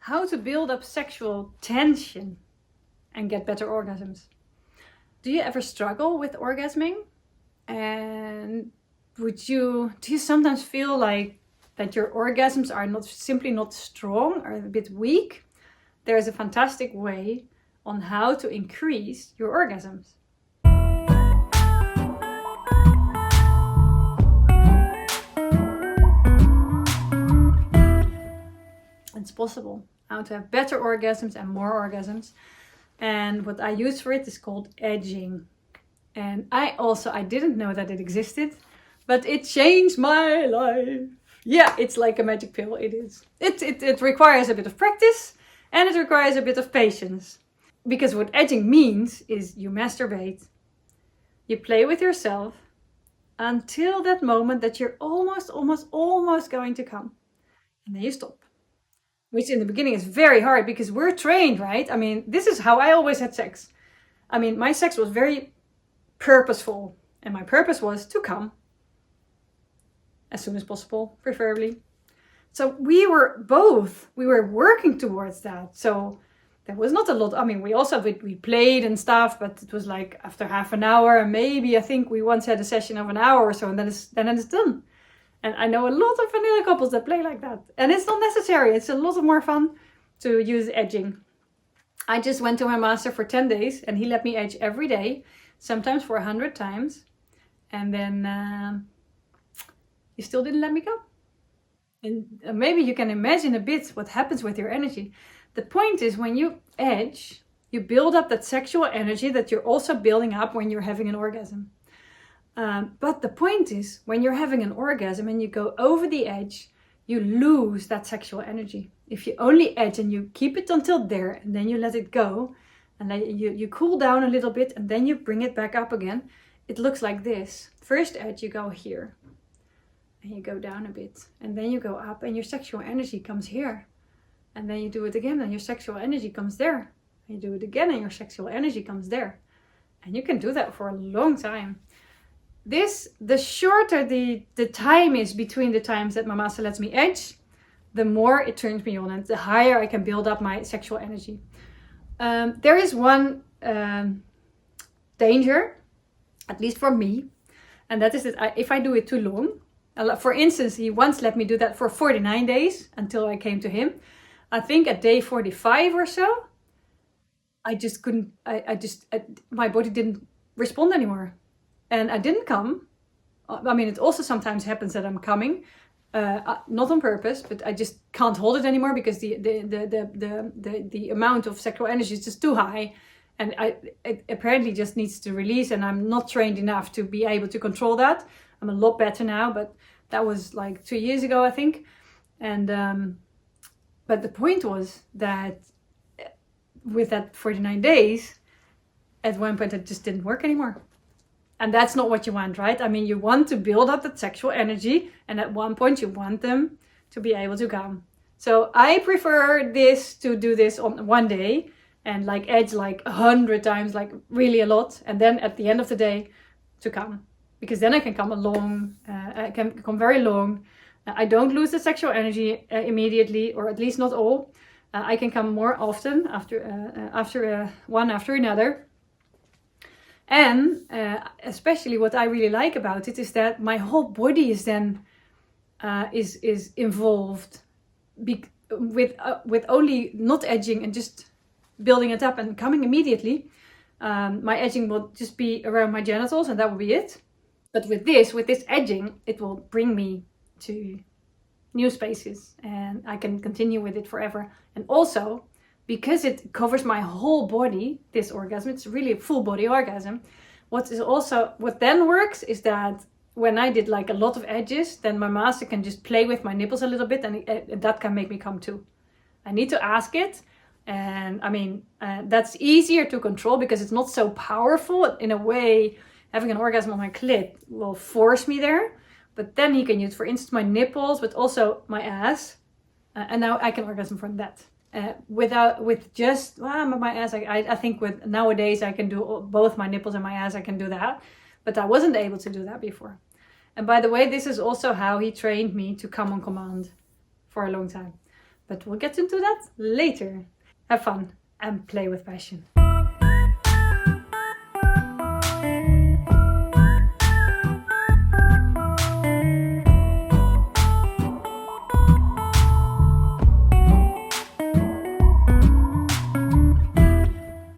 how to build up sexual tension and get better orgasms. Do you ever struggle with orgasming? And do you sometimes feel like that your orgasms are simply not strong or a bit weak? There's a fantastic way on how to increase your orgasms. It's possible how to have better orgasms and more orgasms. And what I use for it is called edging. And I didn't know that it existed, but it changed my life. Yeah, it's like a magic pill. It is. It requires a bit of practice and it requires a bit of patience. Because what edging means is you masturbate, you play with yourself until that moment that you're almost going to come. And then you stop. Which in the beginning is very hard because we're trained, right? I mean, this is how I always had sex. I mean, my sex was very purposeful. And my purpose was to come as soon as possible, preferably. So we were working towards that. So there was not a lot. I mean, we played and stuff, but it was like after half an hour, and maybe I think we once had a session of an hour or so, and then it's done. And I know a lot of vanilla couples that play like that. And it's not necessary. It's a lot more fun to use edging. I just went to my master for 10 days and he let me edge every day, sometimes for 100 times. And then he still didn't let me go. And maybe you can imagine a bit what happens with your energy. The point is when you edge, you build up that sexual energy that you're also building up when you're having an orgasm. But the point is, when you're having an orgasm and you go over the edge, you lose that sexual energy. If you only edge and you keep it until there and then you let it go and then you cool down a little bit and then you bring it back up again, it looks like this. First edge, you go here and you go down a bit and then you go up and your sexual energy comes here. And then you do it again and your sexual energy comes there. And you do it again and your sexual energy comes there. And you can do that for a long time. The shorter the time is between the times that my master lets me edge, the more it turns me on and the higher I can build up my sexual energy. There is one danger, at least for me, and that is that if I do it too long, for instance, he once let me do that for 49 days until I came to him. I think at day 45 or so, I just couldn't, my body didn't respond anymore. And I didn't come. I mean, it also sometimes happens that I'm coming, not on purpose, but I just can't hold it anymore because the amount of sexual energy is just too high, and it apparently just needs to release. And I'm not trained enough to be able to control that. I'm a lot better now, but that was like 2 years ago, I think. And but the point was that with that 49 days, at one point it just didn't work anymore. And that's not what you want, right? I mean, you want to build up that sexual energy. And at one point you want them to be able to come. So I prefer to do this on one day and like edge like 100 times, like really a lot. And then at the end of the day to come. Because then I can come I can come very long. I don't lose the sexual energy immediately, or at least not all. I can come more often after one after another. And especially what I really like about it is that my whole body is then is involved with only not edging and just building it up and coming immediately. My edging will just be around my genitals and that will be it. But with this edging, it will bring me to new spaces and I can continue with it forever. And also, because it covers my whole body, this orgasm, it's really a full body orgasm. What then works is that when I did like a lot of edges, then my master can just play with my nipples a little bit and that can make me come too. I need to ask it. And I mean, that's easier to control because it's not so powerful. In a way, having an orgasm on my clit will force me there. But then he can use, for instance, my nipples, but also my ass. And now I can orgasm from that. With just my ass, I think with nowadays I can do both my nipples and my ass, I can do that. But I wasn't able to do that before. And by the way, this is also how he trained me to come on command for a long time. But we'll get into that later. Have fun and play with passion.